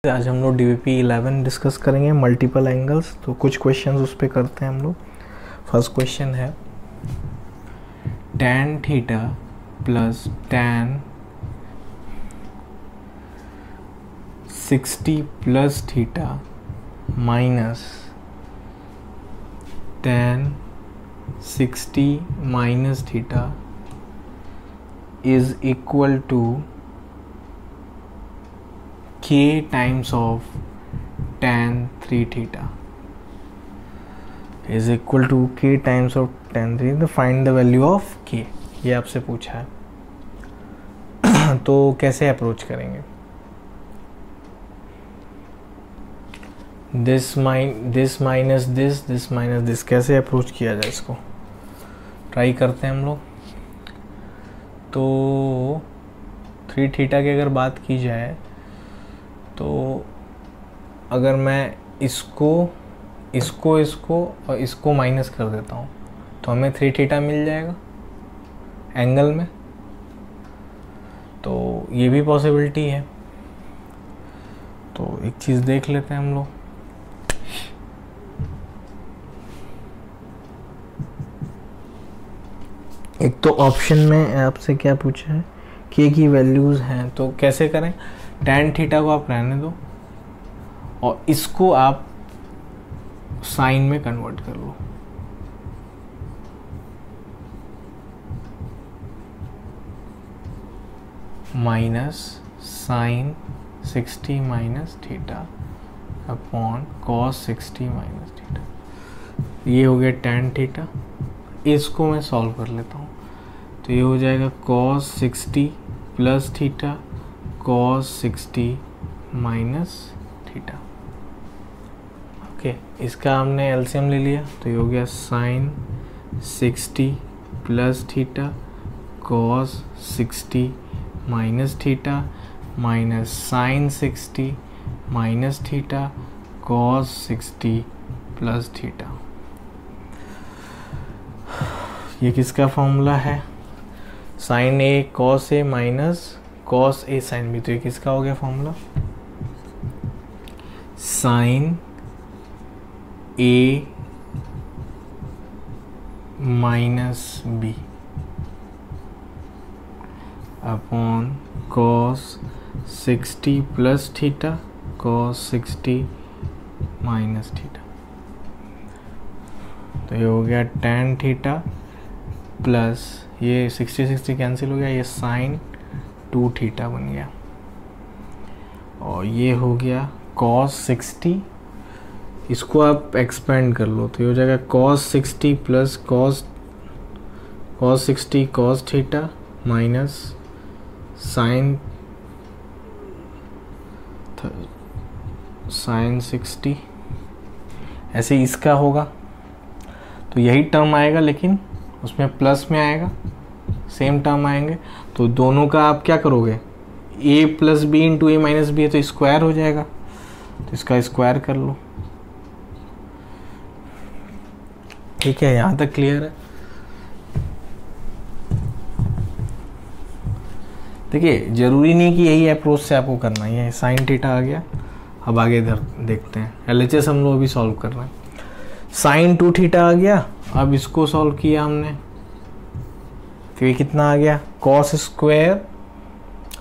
आज हम लोग DVP 11 डिस्कस करेंगे, मल्टीपल एंगल्स। तो कुछ क्वेश्चंस उस पर करते हैं हम लोग। फर्स्ट क्वेश्चन है tan theta plus tan 60 plus theta minus tan 60 minus theta is equal to k times of tan 3 theta is equal to k times of tan 3. तो find the value of k, ये आपसे पूछा है। तो कैसे approach करेंगे? this minus this, कैसे approach किया जाए इसको? ट्राई करते हैं हम लोग। तो 3 थीटा की अगर बात की जाए तो अगर मैं इसको और इसको माइनस कर देता हूँ तो हमें 3 थीटा मिल जाएगा एंगल में। तो ये भी पॉसिबिलिटी है। तो एक चीज़ देख लेते हैं हम लोग। एक तो ऑप्शन में आपसे क्या पूछा है, के की वैल्यूज़ हैं। तो कैसे करें? tan थीटा को आप रहने दो और इसको आप साइन में कन्वर्ट कर लो। Minus sine 60 minus theta upon cos 60 minus theta. ये हो गया tan थीटा। इसको मैं सॉल्व कर लेता हूँ। तो ये हो जाएगा cos 60 plus theta cos 60 minus theta. Okay, इसका हमने एलसीएम ले लिया तो ये हो गया sine 60 plus theta cos 60 minus theta minus sine 60 minus theta cos 60 plus theta. ये किसका फॉर्मूला है? Sine A cos A minus cos A sine B. तो ये किसका हो गया formula? Sine A minus B upon cos 60 plus theta cos 60 minus theta. तो ये हो गया tan थीटा प्लस ये 60 कैंसिल हो गया, ये साइन 2 थीटा बन गया और ये हो गया cos 60। इसको आप एक्सपेंड कर लो तो ये हो जाएगा cos 60 plus cos 60 cos theta minus sine 60। ऐसे इसका होगा तो यही टर्म आएगा लेकिन उसमें प्लस में आएगा, सेम टर्म आएंगे। तो दोनों का आप क्या करोगे? a plus B into A minus B है तो स्क्वायर हो जाएगा। तो इसका स्क्वायर कर लो। ठीक है, यहाँ तक क्लियर है? देखिए, जरूरी नहीं कि यही अप्रोच से आपको करना है। ये साइन थीटा आ गया। अब आगे इधर देखते हैं। LHS हम लोग अभी सॉल्व कर रहे हैं। साइन 2 थीटा आ गया। अब इसको सॉल्व किया हमने तो ये कितना आ गया? cos square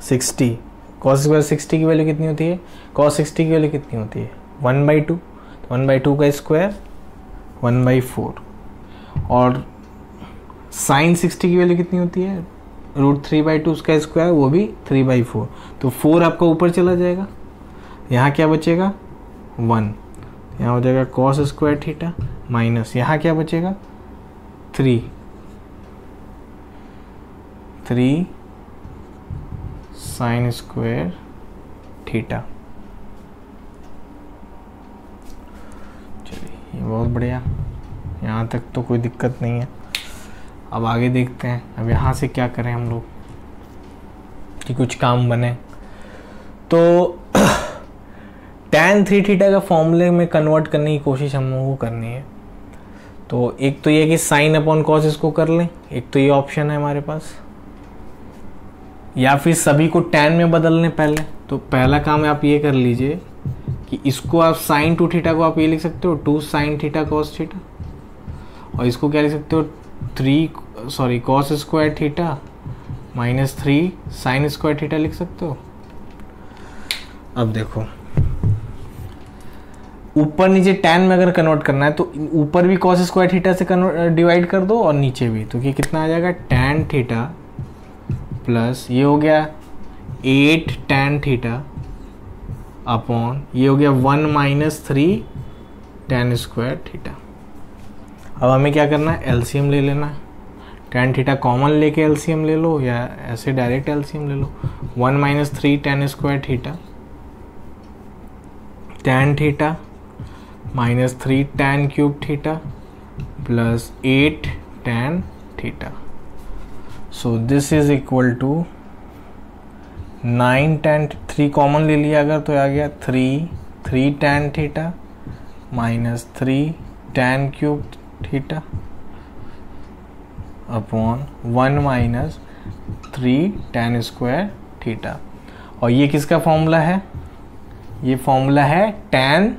60। cos स्क्वायर 60 की वैल्यू कितनी होती है? cos 60 की वैल्यू कितनी होती है? 1/2। तो 1/2 का स्क्वायर 1/4 और साइन 60 की वैल्यू कितनी होती है? √3/2 उसका स्क्वायर, वो भी 3/4। तो 4 आपका ऊपर चला जाएगा। यहाँ क्या बचेगा? 1। यहाँ हो जाएगा cos स्क्वायर थीटा माइनस यहाँ क्या बचेगा? 3 साइन स्क्वायर थीटा। चलिए, ये बहुत बढ़िया। यहाँ तक तो कोई दिक्कत नहीं है। अब आगे देखते हैं। अब यहाँ से क्या करें हम लोग कि कुछ काम बने। तो tan 3 थीटा का फॉर्मूले में कन्वर्ट करने की कोशिश हम लोगों को करनी है। तो एक तो ये कि साइन अपॉन कॉस इसको कर लें, एक तो ये ऑप्शन है हमारे पास, या फिर सभी को tan में बदल लें पहले। तो पहला काम आप ये कर लीजिए कि इसको आप साइन 2 थीटा को आप ये लिख सकते हो 2 साइन थीटा कॉस थीटा, और इसको क्या लिख सकते हो cos square theta minus 3 sine square theta लिख सकते हो। अब देखो ऊपर नीचे tan में अगर कन्वर्ट करना है तो ऊपर भी कॉस स्क्वायर थीटा से डिवाइड कर दो और नीचे भी, तो ये कितना आ जाएगा tan थीटा प्लस ये हो गया 8 tan थीटा अपॉन ये हो गया 1 माइनस 3 tan स्क्वायर थीटा। अब हमें क्या करना है, एलसीएम ले लेना है। tan थीटा कॉमन लेके एलसीएम ले लो या ऐसे डायरेक्ट एलसीएम ले लो। 1 minus 3 tan square theta tan theta minus 3 tan cube theta plus 8 tan theta. So this is equal to 9 tan 3 common ले लिया अगर तो आ गया 3 tan theta minus 3 tan cube theta upon 1 minus 3 tan square theta. और ये किसका formula है, ये फॉर्मूला है tan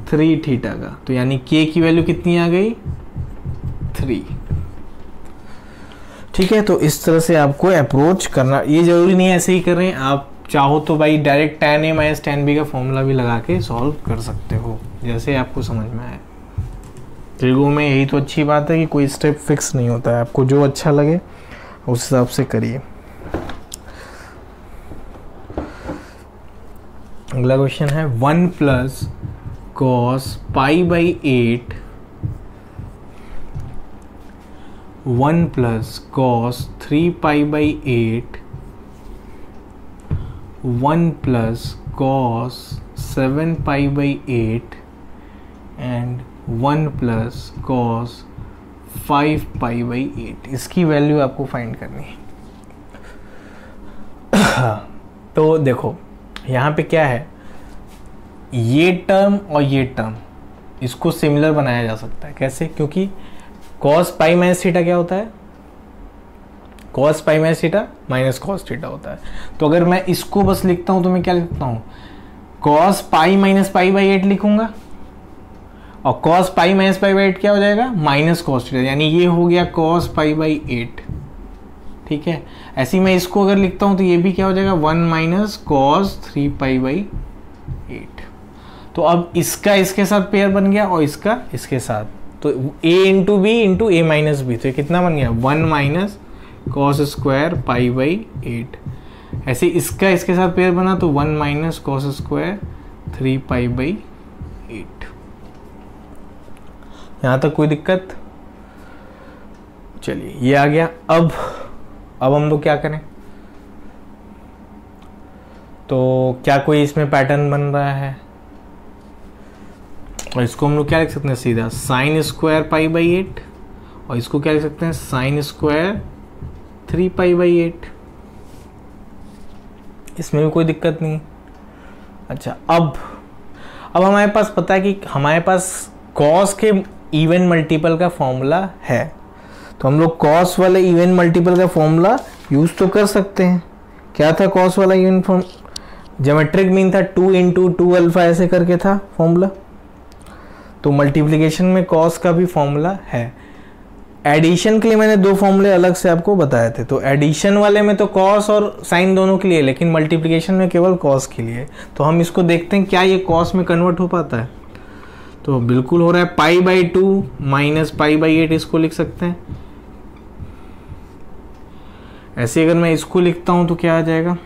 3 थीटा का, तो यानी k की वैल्यू कितनी आ गई 3। ठीक है, तो इस तरह से आपको अप्रोच करना, ये जरूरी नहीं है ऐसे ही कर रहे हैं, आप चाहो तो भाई direct tan a minus tan b का फॉर्मूला भी लगा के सॉल्व कर सकते हो, जैसे आपको समझ में आए। त्रिगो में यही तो अच्छी बात है कि कोई स्टेप फिक्स नहीं होता है, आपको जो अच्छा लगे उस हिसाब से करिए। अगला क्वेश्चन है 1 plus cos pi by 8 1 plus cos 3 pi by 8 1 plus cos 7 pi by 8 and 1 plus cos 5 pi by 8। इसकी वैल्यू आपको फाइंड करनी है। तो देखो यहाँ पे क्या है, ये टर्म और ये टर्म इसको सिमिलर बनाया जा सकता है। कैसे, क्योंकि कॉस पाई माइनस थीटा क्या होता है, cos pi minus theta minus cos theta होता है। तो अगर मैं इसको बस लिखता हूं तो मैं क्या लिखता हूं, cos pi minus pi by 8 लिखूंगा, और cos pi minus pi by 8 क्या हो जाएगा माइनस कॉस थीटा, यानी ये हो गया कॉस पाई बाई 8। ठीक है, ऐसे ही मैं इसको अगर लिखता हूं तो ये भी क्या हो जाएगा 1 माइनस कॉस 3 पाई बाई 8। तो अब इसका इसके साथ पेयर बन गया और इसका इसके साथ, तो a into B into A minus B, तो ये कितना बन गया 1 माइनस कॉस स्क्वायर पाई बाई 8। ऐसे इसका इसके साथ पेयर बना तो 1 माइनस कॉस स्क्वायर 3 पाई बाई 8। यहाँ तक कोई दिक्कत? चलिए ये आ गया। अब हम लोग क्या करें, तो क्या कोई इसमें पैटर्न बन रहा है, और इसको हम लोग क्या लिख सकते हैं सीधा साइन स्क्वायर पाई बाई 8, और इसको क्या लिख सकते हैं साइन स्क्वायर 3 पाई बाई 8। इसमें भी कोई दिक्कत नहीं। अच्छा, अब हमारे पास पता है कि हमारे पास कॉस के इवन मल्टीपल का फॉर्मूला है, तो हम लोग कॉस वाले इवन मल्टीपल का फॉर्मूला यूज तो कर सकते हैं। क्या था कॉस वाला इवन फॉर्म, ज्योमेट्रिक मीन था 2 इंटू 2 अल्फा ऐसे करके था फॉर्मूला। तो मल्टीप्लिकेशन में कॉस का भी फॉर्मूला है। एडिशन के लिए मैंने 2 फॉर्मूले अलग से आपको बताए थे, तो एडिशन वाले में तो कॉस और साइन दोनों के लिए, लेकिन मल्टीप्लिकेशन में केवल कॉस के लिए। तो हम इसको देखते हैं क्या ये कॉस में कन्वर्ट हो पाता है। तो बिल्कुल हो रहा है, pi by 2 minus pi by 8 इसको लिख सकते हैं। ऐसे अगर मैं इसको लिखता हूं तो क्या आ जाएगा,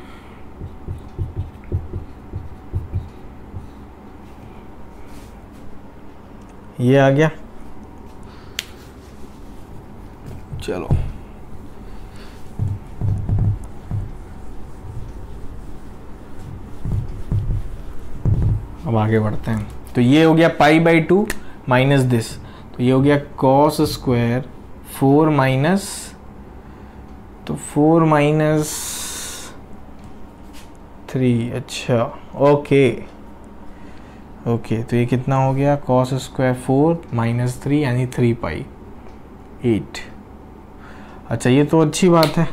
ये आ गया। चलो अब आगे बढ़ते हैं। तो ये हो गया पाई बाई 2 माइनस दिस, तो ये हो गया कॉस स्क्वायर 4 माइनस, तो 4 माइनस 3। अच्छा ओके, तो ये कितना हो गया कॉस स्क्वायर 4 माइनस 3 यानी 3 पाई 8। अच्छा, ये तो अच्छी बात है।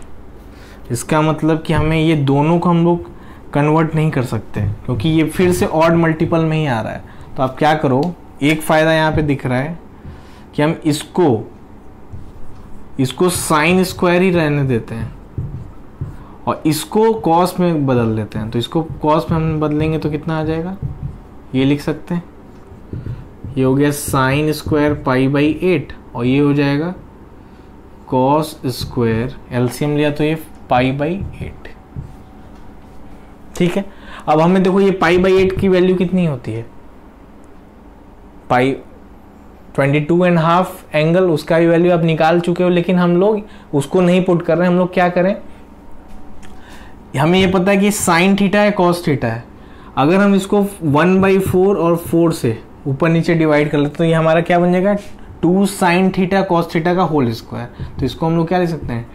इसका मतलब कि हमें ये दोनों को हम लोग कन्वर्ट नहीं कर सकते क्योंकि ये फिर से ऑड मल्टीपल में ही आ रहा है। तो आप क्या करो, एक फ़ायदा यहाँ पे दिख रहा है कि हम इसको साइन स्क्वायर ही रहने देते हैं और इसको कॉस में बदल देते हैं। तो इसको कॉस में हम बदलेंगे तो कितना आ जाएगा, ये लिख सकते हैं, ये हो गया साइन स्क्वायर पाई बाई 8 और ये हो जाएगा कॉस स्क्वायर, एलसीएम लिया तो ये पाई बाई 8। ठीक है, अब हमें देखो ये पाई बाई 8 की वैल्यू कितनी होती है, पाई 22.5 एंगल, उसका भी वैल्यू आप निकाल चुके हो, लेकिन हम लोग उसको नहीं पुट कर रहे हैं। हम लोग क्या करें, हमें ये पता है कि साइन थीटा है कॉस थीटा है। अगर हम इसको 1/4 और 4 से ऊपर नीचे डिवाइड कर लेते तो ये हमारा क्या बन जाएगा, 2 साइन थीटा कॉस थीटा का होल स्क्वायर। तो इसको हम लोग क्या लिख सकते हैं,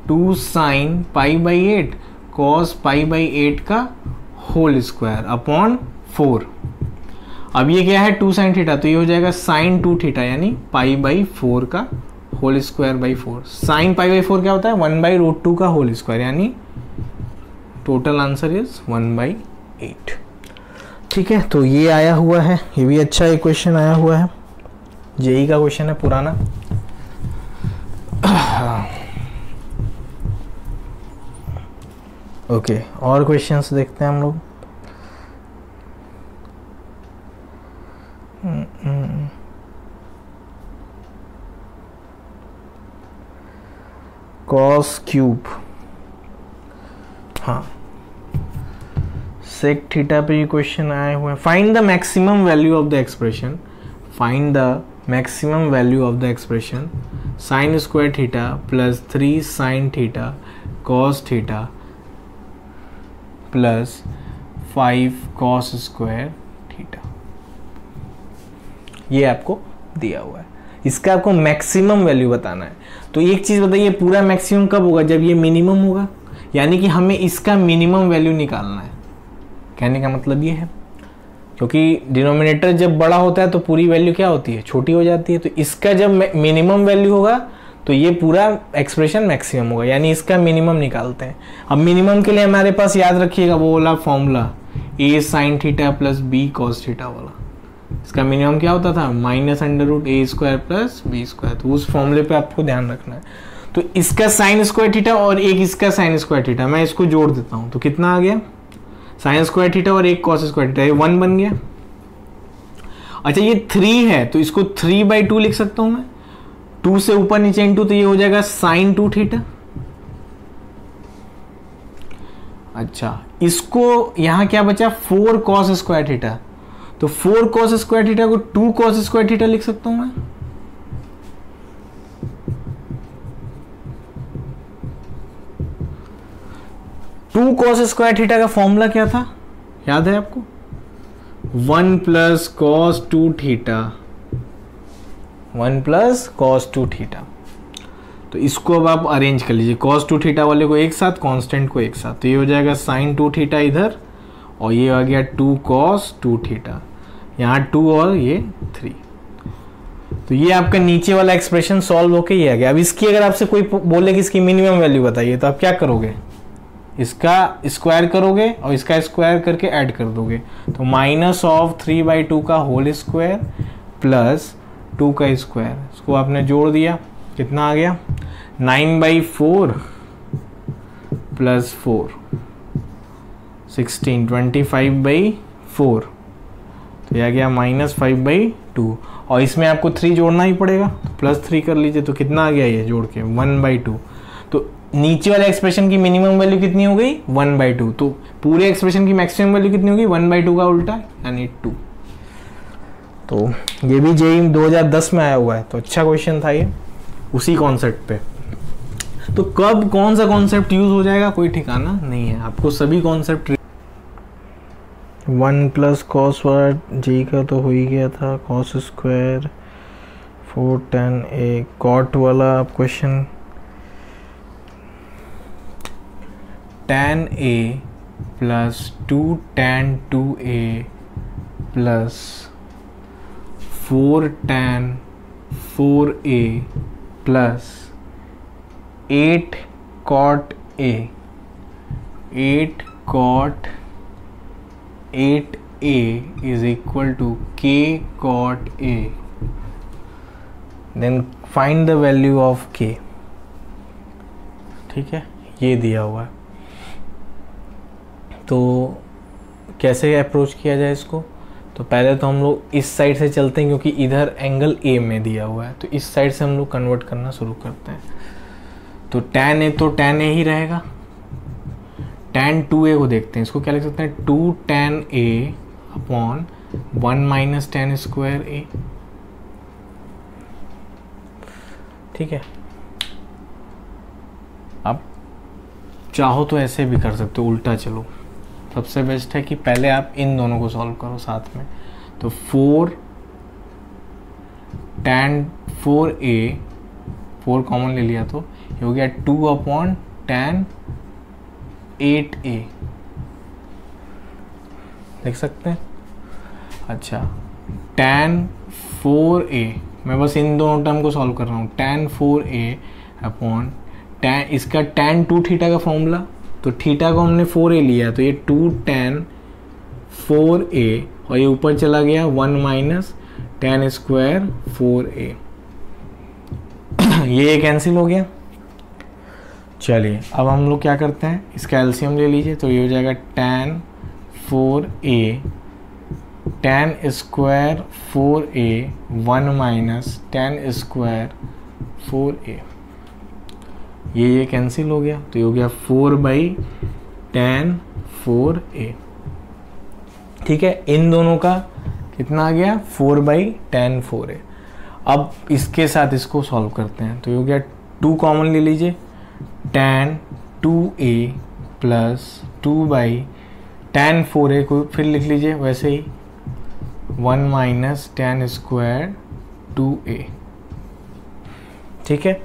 2 sign pi by 8 cos pi by 8 का होल स्क्वायर अपॉन 4। अब ये क्या है 2 साइन थीटा, तो ये हो जाएगा साइन 2 थीटा यानी पाई बाई 4 का whole square by 4। Sine pi by 4 क्या होता है, 1/√2 का होल स्क्वायर, यानी टोटल आंसर इज 1/8। ठीक है, तो ये आया हुआ है, ये भी अच्छा एक क्वेश्चन आया हुआ है, जेई का क्वेश्चन है पुराना। ओके, और क्वेश्चंस देखते हैं हम लोग। कॉस क्यूब, हाँ सेक थीटा पे ये क्वेश्चन आए हुए हैं। Find the maximum value of the expression, find the maximum value of the expression sine square theta plus 3 sine theta cos theta plus 5 cos square theta. ये आपको दिया हुआ है, इसका आपको मैक्सिमम वैल्यू बताना है। तो एक चीज बताइए, पूरा मैक्सिमम कब होगा, जब ये मिनिमम होगा, यानी कि हमें इसका मिनिमम वैल्यू निकालना है। कहने का मतलब ये है, क्योंकि डिनोमिनेटर जब बड़ा होता है तो पूरी वैल्यू क्या होती है, छोटी हो जाती है। तो इसका जब मिनिमम वैल्यू होगा तो ये पूरा एक्सप्रेशन मैक्सिमम होगा, यानी इसका मिनिमम निकालते हैं। अब मिनिमम के लिए हमारे पास याद रखिएगा वो वाला formula, A sine theta plus B cos theta वाला। इसका मिनिमम क्या होता था, -√a² प्लस b²। तो उस फॉर्मूले पे आपको ध्यान रखना है। तो इसका साइन स्क्वायर थीटा और एक इसका साइन स्क्वायर थीटा, मैं इसको जोड़ देता हूं तो कितना आ गया, साइन स्क्वायर थीटा और एक कॉस स्क्वायर थीटा, ये 1 बन गया। अच्छा ये 3 है तो इसको 3/2 लिख सकता हूं मैं, 2 से ऊपर नीचे इंटू, तो ये हो जाएगा साइन 2 थीटा। अच्छा इसको यहां क्या बचा, 4 कॉस स्क्वायर थीटा, तो 4 कॉस स्क्वायर थीटा को 2 कॉस स्क्वायर थीटा लिख सकता हूं मैं। टू कॉस स्क्वायर थीटा का फॉर्मूला क्या था, याद है आपको, 1 plus cos 2 theta, 1 plus cos 2 theta. तो इसको अब आप अरेंज कर लीजिए, कॉस 2 थीटा वाले को एक साथ, कांस्टेंट को एक साथ। तो ये हो जाएगा साइन 2 थीटा इधर और ये आ गया 2 कॉस 2 थीटा, यहाँ 2 और ये 3। तो ये आपका नीचे वाला एक्सप्रेशन सॉल्व होके ये आ गया। अब इसकी अगर आपसे कोई बोले कि इसकी मिनिमम वैल्यू बताइए, तो आप क्या करोगे, इसका स्क्वायर करोगे और इसका स्क्वायर करके ऐड कर दोगे। तो -3/2 का होल स्क्वायर प्लस 2 का स्क्वायर, इसको आपने जोड़ दिया, कितना आ गया, 9/4 प्लस 4 16, 25/4, तो यह आ गया -5/2। और इसमें आपको 3 जोड़ना ही पड़ेगा, तो +3 कर लीजिए, तो कितना आ गया ये जोड़ के 1/2। तो नीचे वाले एक्सप्रेशन की मिनिमम वैल्यू कितनी हो गई, 1/2। तो पूरे एक्सप्रेशन की मैक्सिमम वैल्यू कितनी होगी, 1/2 का उल्टा यानी 2। तो ये भी जेईई 2010 में आया हुआ है, तो अच्छा क्वेश्चन था ये, उसी कॉन्सेप्ट पे। तो कब कौन सा कॉन्सेप्ट यूज हो जाएगा कोई ठिकाना नहीं है, आपको सभी कॉन्सेप्ट। 1 प्लस कॉस वाला जी का तो हो ही गया था, cos square 4 tan a, cot वाला question tan a plus 2 tan 2a plus 4 tan 4a plus 8 cot a, 8 cot 8a is equal to k cot a, then find the value of k। ठीक है, ये दिया हुआ है। तो कैसे approach किया जाए इसको? तो पहले तो हम लोग इस साइड से चलते हैं क्योंकि इधर एंगल ए में दिया हुआ है, तो इस साइड से हम लोग कन्वर्ट करना शुरू करते हैं। तो tan a तो tan a ही रहेगा। tan 2a को देखते हैं, इसको क्या लिख सकते हैं? 2 tan a upon 1 minus tan square a। ठीक है, आप चाहो तो ऐसे भी कर सकते हो, उल्टा चलो। सबसे बेस्ट है कि पहले आप इन दोनों को सॉल्व करो साथ में। तो 4 tan 4a, 4 कॉमन ले लिया तो ये हो गया 2 अपॉन tan 8a, देख सकते हैं। अच्छा, tan 4a, मैं बस इन दोनों टर्म को सॉल्व कर रहा हूँ। tan 4a अपॉन tan, इसका tan 2 थीटा का फॉर्मूला, तो थीटा को हमने 4a लिया तो ये 2 tan 4a और ये ऊपर चला गया 1 माइनस tan स्क्वायर 4a, ये कैंसिल हो गया। चलिए अब हम लोग क्या करते हैं, इसका एलसीएम ले लीजिए। तो ये हो जाएगा tan 4a tan square 4a 1 minus tan square 4a, ये कैंसिल हो गया। तो ये हो गया 4 बाई tan 4a। ठीक है, इन दोनों का कितना आ गया? 4 बाई tan 4a। अब इसके साथ इसको सॉल्व करते हैं। तो ये हो गया 2 कॉमन ले लीजिए, tan 2a plus 2 by tan 4a को फिर लिख लीजिए वैसे ही 1 माइनस tan स्क्वायर 2a। ठीक है,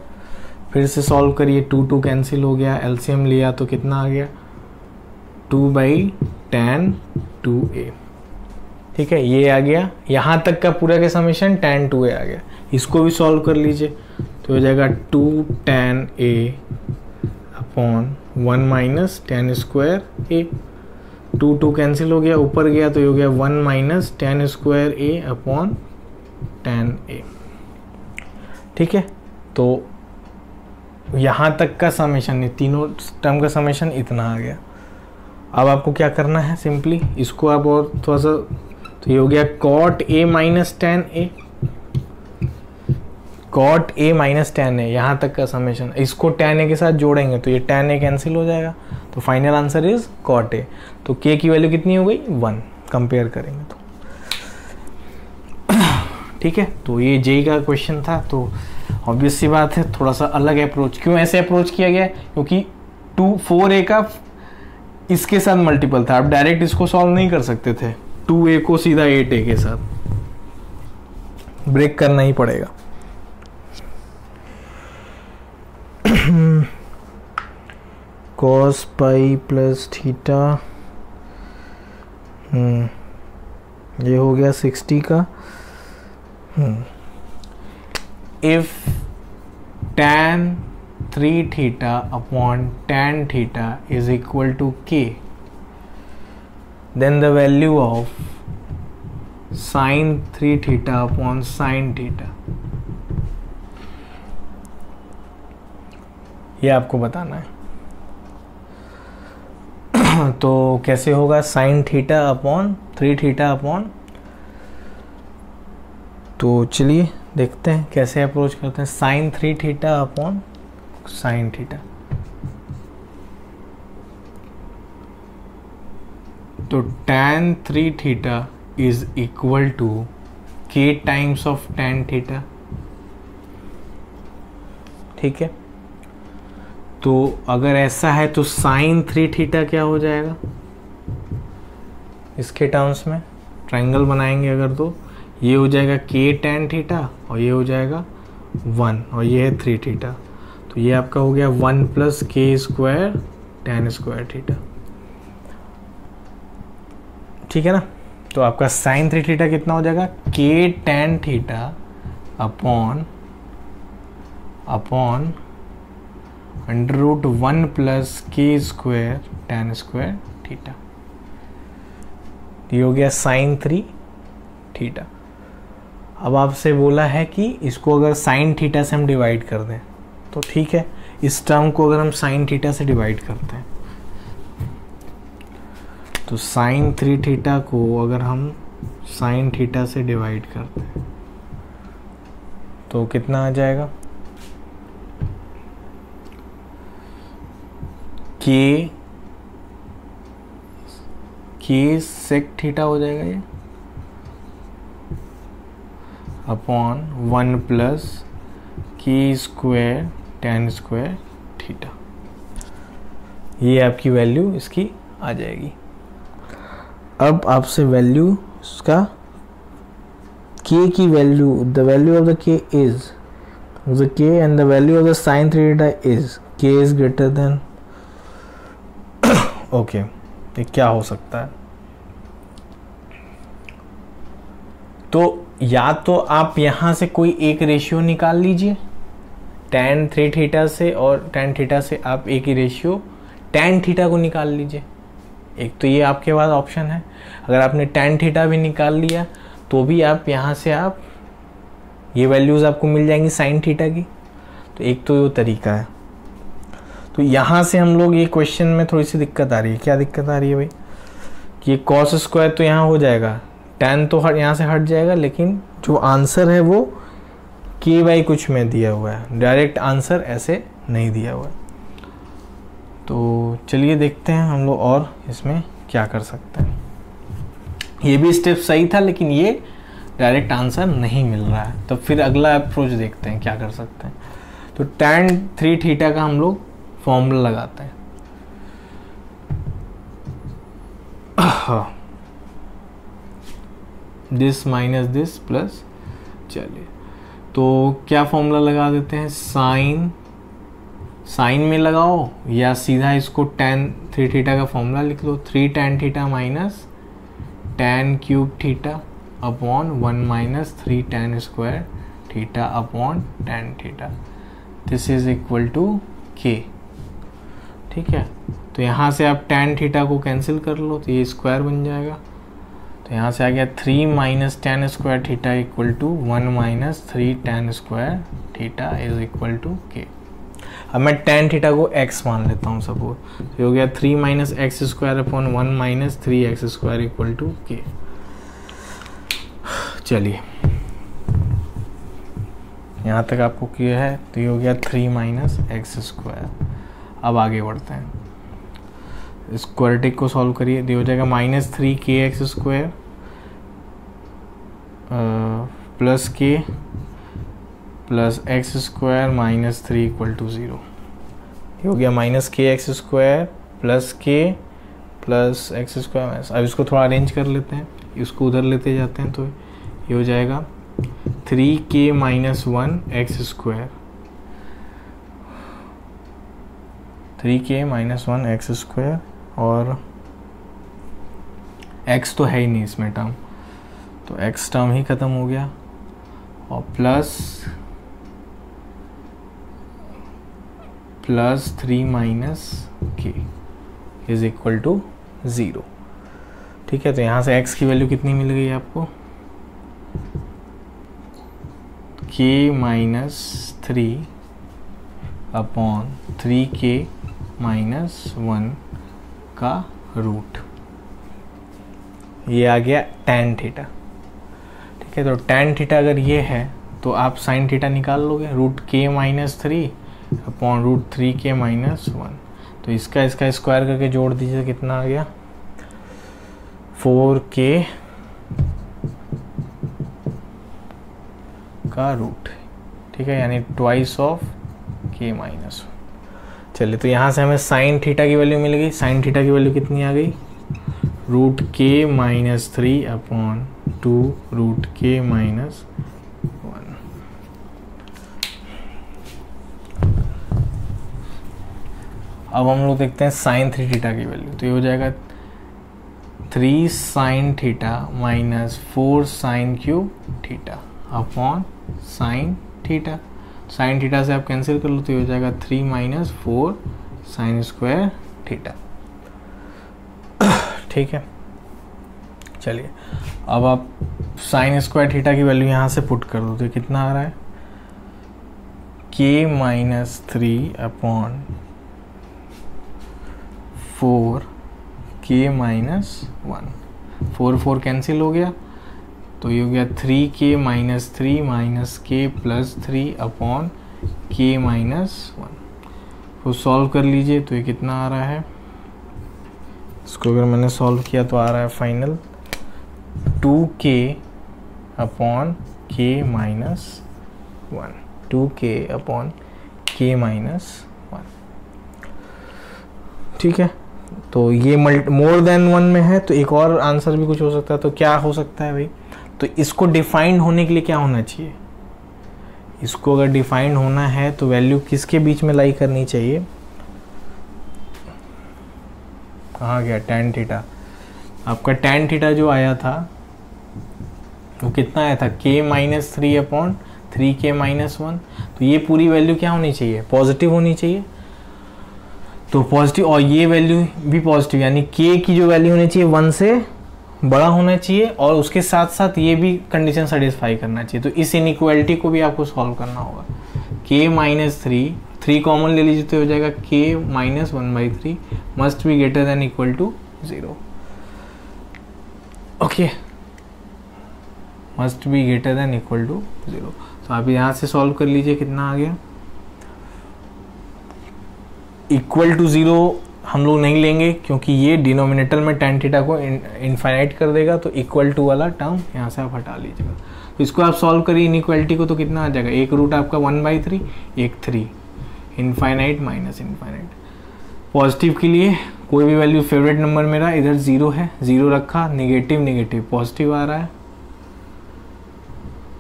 फिर से सॉल्व करिए। 2 कैंसिल हो गया, एलसीएम लिया तो कितना आ गया? 2 बाई tan 2a। ठीक है, ये आ गया। यहाँ तक का पूरा का समेशन tan 2a आ गया। इसको भी सॉल्व कर लीजिए तो हो जाएगा 2 tan a upon 1 minus tan square a। 2 cancel हो गया, ऊपर गया तो ये हो गया 1 minus tan square a upon tan a। ठीक है, तो यहाँ तक का समेशन, तीनों टर्म का समेशन इतना आ गया। अब आपको क्या करना है, सिंपली इसको आप और थोड़ा सा, तो ये हो गया cot a minus tan a, cot a minus tan a, यहाँ तक का समेशन। इसको tan a के साथ जोड़ेंगे तो ये tan a कैंसिल हो जाएगा, तो final answer is cot a। तो k की वैल्यू कितनी हो गई? 1, कंपेयर करेंगे तो। ठीक है, तो ये जेई का क्वेश्चन था। तो ऑब्वियस सी बात है, थोड़ा सा अलग अप्रोच। क्यों ऐसे अप्रोच किया गया? क्योंकि 4a का इसके साथ मल्टीपल था, आप डायरेक्ट इसको सॉल्व नहीं कर सकते थे। 2a को सीधा 8a के साथ ब्रेक करना ही पड़ेगा। cos पाई प्लस थीटा, ये हो गया 60 का। If tan 3 theta upon tan theta is equal to k, then the value of sin 3 theta upon sin theta, ये आपको बताना है। तो कैसे होगा? sin theta upon 3 theta upon, तो चलिए देखते हैं कैसे अप्रोच करते हैं। sin 3 theta upon sin theta, तो tan 3 theta is equal to k times of tan theta. ठीक है, तो अगर ऐसा है तो sin 3 थीटा क्या हो जाएगा इसके टर्म्स में? ट्रायंगल बनाएंगे अगर तो ये हो जाएगा k tan थीटा और ये हो जाएगा 1 और ये है 3 थीटा, तो ये आपका हो गया 1 plus k square tan square theta. ठीक है ना, तो आपका sin 3 थीटा कितना हो जाएगा? k tan theta upon under root 1 plus k square tan square theta. तो ये हो गया साइन 3 थीटा। अब आपसे बोला है कि इसको अगर साइन थीटा से हम डिवाइड कर दें तो ठीक है, इस टर्म को अगर हम साइन थीटा से डिवाइड करते हैं तो साइन 3 थीटा को अगर हम साइन थीटा से डिवाइड करते हैं तो कितना आ जाएगा, के सेक थीटा हो जाएगा ये, अपॉन 1 प्लस के स्क्वायर tan स्क्वायर थीटा। ये आपकी वैल्यू इसकी आ जाएगी। अब आपसे वैल्यू इसका k की value, the value of the k is the k and the value of the sine 3 theta is k is greater than okay, ये क्या हो सकता है? तो या तो आप यहां से कोई एक रेशियो निकाल लीजिए tan 3 थीटा से, और tan थीटा से आप एक ही रेशियो tan थीटा को निकाल लीजिए। एक तो ये आपके पास ऑप्शन है। अगर आपने tan थीटा भी निकाल लिया तो भी आप यहाँ से आप ये वैल्यूज़ आपको मिल जाएंगी साइन थीटा की। तो एक तो ये तरीका है। तो यहाँ से हम लोग ये क्वेश्चन में थोड़ी सी दिक्कत आ रही है। क्या दिक्कत आ रही है भाई, कि ये कॉस स्क्वायर तो यहाँ हो जाएगा, tan तो यहाँ से हट जाएगा, लेकिन जो आंसर है वो के बाई कुछ में दिया हुआ है, डायरेक्ट आंसर ऐसे नहीं दिया हुआ है। तो चलिए देखते हैं हम लोग और इसमें क्या कर सकते हैं। ये भी स्टेप सही था लेकिन ये डायरेक्ट आंसर नहीं मिल रहा है, तो फिर अगला अप्रोच देखते हैं क्या कर सकते हैं। तो tan 3 थीटा का हम लोग फॉर्मूला लगाते हैं। दिस माइनस दिस प्लस, चलिए तो क्या फॉर्मूला लगा देते हैं, साइन में लगाओ या सीधा इसको tan 3 थीटा का फॉर्मूला लिख लो, 3 tan theta minus tan cube theta upon 1 minus 3 tan square theta upon tan theta, this is equal to k। ठीक है, तो यहाँ से आप tan थीटा को कैंसिल कर लो तो ये स्क्वायर बन जाएगा। तो यहाँ से आ गया 3 minus tan square theta equal to 1 minus 3 tan square theta is equal to k। अब मैं tan थीटा को x मान लेता हूँ सपोज, तो हो गया 3 minus X square upon 1 minus 3x square equal to k। चलिए यहाँ तक आपको क्लियर है। तो ये हो गया 3 माइनस एक्स स्क्वायर। अब आगे बढ़ते हैं, स्क्वायरटिक को सॉल्व करिए, तो हो जाएगा minus 3kx square plus k plus x square minus 3 equal to 0। ये हो गया minus kx square plus k plus x square minus. अब इसको थोड़ा अरेंज कर लेते हैं, इसको उधर लेते जाते हैं, तो ये हो जाएगा 3k minus 1 x square, 3k minus 1 x square, और x तो है ही नहीं इसमें टर्म, तो x टर्म ही ख़त्म हो गया, और plus 3 minus k is equal to 0। ठीक है, तो यहाँ से x की वैल्यू कितनी मिल गई आपको, k minus 3 upon 3k minus 1 का रूट, ये आ गया tan थीटा। ठीक है, तो tan थीटा अगर ये है तो आप sin थीटा निकाल लोगे, root k minus 3 upon root 3k minus 1। तो इसका स्क्वायर करके जोड़ दीजिए, कितना आ गया 4k का रूट। ठीक है, यानी ट्वाइस ऑफ k माइनस 1। चलिए, तो यहाँ से हमें साइन थीटा की वैल्यू मिल गई। साइन थीटा की वैल्यू कितनी आ गई, root k minus 3 upon 2 root k minus 1। अब हम लोग देखते हैं साइन 3 थीटा की वैल्यू, तो ये हो जाएगा 3 sine theta minus 4 sine cube theta upon sine theta. Sine theta से आप कैंसिल कर लो तो ये हो जाएगा 3 माइनस 4 साइन स्क्वायर थीटा। ठीक है, चलिए अब आप साइन स्क्वायर थीटा की वैल्यू यहाँ से पुट कर दो तो कितना आ रहा है, k-3/4 k-1, 4 कैंसिल हो गया तो ये हो गया 3k-3 minus k plus 3/k-1। तो सॉल्व कर लीजिए तो ये कितना आ रहा है, इसको अगर मैंने सॉल्व किया तो आ रहा है फाइनल 2k/k-1, 2k/k-1। ठीक है, तो ये मोर देन 1 में है तो एक और आंसर भी कुछ हो सकता है। तो क्या हो सकता है भाई, तो इसको डिफाइंड होने के लिए क्या होना चाहिए, इसको अगर डिफाइंड होना है तो वैल्यू किसके बीच में लाई करनी चाहिए, कहाँ गया tan थीटा, आपका tan थीटा जो आया था वो कितना आया था, k-3/3k-1। तो ये पूरी वैल्यू क्या होनी चाहिए, पॉजिटिव होनी चाहिए। तो पॉजिटिव और ये वैल्यू भी पॉजिटिव, यानी k की जो वैल्यू होनी चाहिए 1 से बड़ा होना चाहिए और उसके साथ साथ ये भी कंडीशन सेटिस्फाई करना चाहिए। तो इस इनइक्वालिटी को भी आपको सॉल्व करना होगा। k-3 कॉमन ले लीजिए तो हो जाएगा k-1/3 must be greater than equal to 0। Okay, must be greater than equal to 0। तो आप यहाँ से सॉल्व कर लीजिए, कितना आ गया, इक्वल टू 0 हम लोग नहीं लेंगे क्योंकि ये डिनोमिनेटर में tan थीटा को इनफाइनाइट कर देगा, तो इक्वल टू वाला टर्म यहाँ से आप हटा लीजिएगा। तो इसको आप सॉल्व करिए इनइक्वालिटी को तो कितना आ जाएगा, एक रूट आपका 1/3, एक 3, इनफाइनाइट माइनस इनफाइनाइट। पॉजिटिव के लिए कोई भी वैल्यू, फेवरेट नंबर मेरा इधर 0 है, 0 रखा, नेगेटिव पॉजिटिव आ रहा है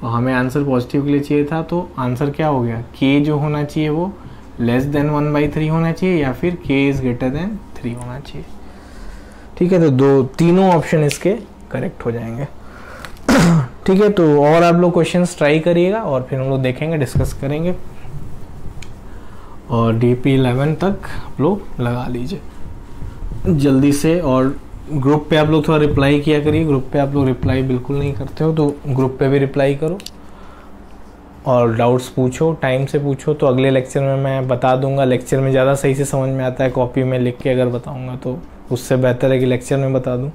और हमें आंसर पॉजिटिव के लिए चाहिए था। तो आंसर क्या हो गया, k जो होना चाहिए वो लेस देन 1/3 होना चाहिए या फिर k इज ग्रेटर देन 3 होना चाहिए। ठीक है, तो तीनों ऑप्शन इसके करेक्ट हो जाएंगे। ठीक है, तो और आप लोग क्वेश्चंस ट्राई करिएगा और फिर हम लोग देखेंगे, डिस्कस करेंगे और DP11 तक आप लोग लगा लीजिए जल्दी से। और ग्रुप पे आप लोग थोड़ा रिप्लाई किया करिए, ग्रुप पे आप लोग रिप्लाई बिल्कुल नहीं करते हो तो ग्रुप पे भी रिप्लाई करो और डाउट्स पूछो, टाइम से पूछो। तो अगले लेक्चर में मैं बता दूंगा, लेक्चर में ज़्यादा सही से समझ में आता है, कॉपी में लिख के अगर बताऊंगा तो उससे बेहतर है कि लेक्चर में बता दूं।